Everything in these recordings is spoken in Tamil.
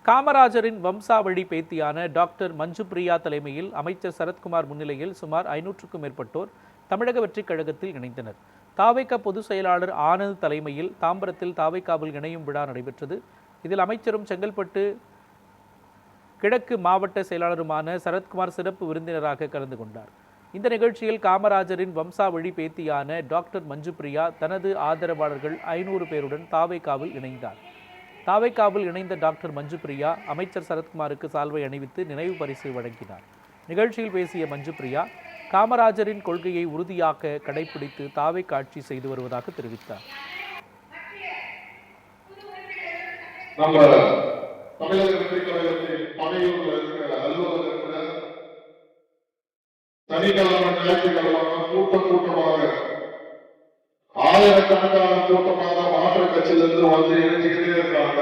காமராஜரின் வம்சாவழி பேத்தியான டாக்டர் மஞ்சு பிரியா தலைமையில் அமைச்சர் சரத்குமார் முன்னிலையில் சுமார் 500க்கும் மேற்பட்டோர் தமிழக வெற்றிக் கழகத்தில் இணைந்தனர். தாவேகா பொதுச் செயலாளர் ஆனந்த் தலைமையில் தாம்பரத்தில் தாவேகாவில் இணையும் விழா நடைபெற்றது. இதில் அமைச்சரும் செங்கல்பட்டு கிழக்கு மாவட்ட செயலாளருமான சரத்குமார் சிறப்பு விருந்தினராக கலந்து கொண்டார். இந்த நிகழ்ச்சியில் காமராஜரின் வம்சாவழி பேத்தியான டாக்டர் மஞ்சு பிரியா தனது ஆதரவாளர்கள் 500 பேருடன் தாவேகாவில் இணைந்தார். தாவேகாவில் இணைந்த டாக்டர் மஞ்சு பிரியா அமைச்சர் சரத்குமாருக்கு சால்வை அணிவித்து நினைவு பரிசு வழங்கினார். நிகழ்ச்சியில் பேசிய மஞ்சு பிரியா காமராஜரின் கொள்கையை உறுதியாக கடைபிடித்து தாவேகா ஆட்சி செய்து வருவதாக தெரிவித்தார். ஆயிரக்கணக்கான கூட்டமாக மாற்று கட்சியிலிருந்து வந்து இணைஞ்சுக்கிட்டே இருக்காங்க.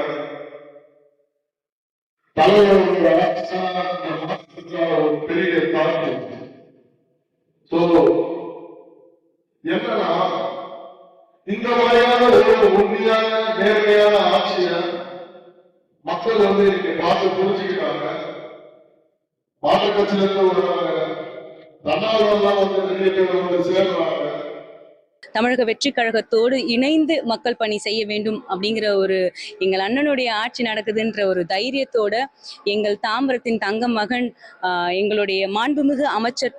தலைவருடைய ஒரு பெரிய தாக்கி என்னன்னா இந்த மாதிரியான ஒரு உண்மையான நேர்மையான ஆட்சிய மக்கள் வந்து இன்னைக்கு பார்த்து புரிஞ்சுக்கிட்டாங்க. மாற்று கட்சியிலிருந்து வருவாங்க, தன்னார்வலாம் வந்து நிறைய பேர் வந்து சேர்றாங்க. தமிழக வெற்றி கழகத்தோடு இணைந்து மக்கள் பணி செய்ய வேண்டும் அப்படிங்கிற ஒரு எங்கள் அண்ணனுடைய ஆட்சி நடக்குதுன்ற ஒரு தைரியத்தோட எங்கள் தாம்பரத்தின் தங்க மகன் எங்களுடைய மாண்புமிகு அமைச்சர்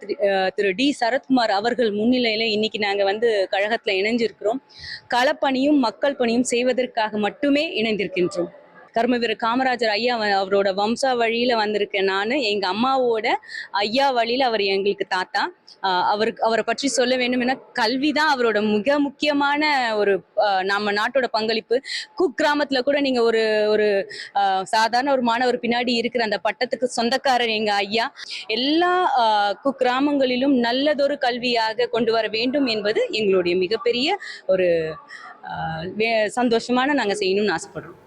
திரு டி சரத்குமார் அவர்கள் முன்னிலையில இன்னைக்கு நாங்க வந்து கழகத்துல இணைஞ்சிருக்கிறோம். களப்பணியும் மக்கள் பணியும் செய்வதற்காக மட்டுமே இணைந்திருக்கின்றோம். கர்மவீர காமராஜர் ஐயா அவரோட வம்சா வழியில வந்திருக்கேன். நான் எங்க அம்மாவோட ஐயா வழியில அவர் எங்களுக்கு தாத்தா. அவரை பற்றி சொல்ல வேண்டும் என கல்விதான் அவரோட மிக முக்கியமான ஒரு நம்ம நாட்டோட பங்களிப்பு. குக்கிராமத்துல கூட நீங்க ஒரு சாதாரண ஒரு மாணவர் பின்னாடி இருக்கிற அந்த பட்டத்துக்கு சொந்தக்காரர் எங்க ஐயா. எல்லா குக்கிராமங்களிலும் நல்லதொரு கல்வியாக கொண்டு வர வேண்டும் என்பது எங்களுடைய மிகப்பெரிய ஒரு சந்தோஷமான நாங்க செய்யணும்னு ஆசைப்படுறோம்.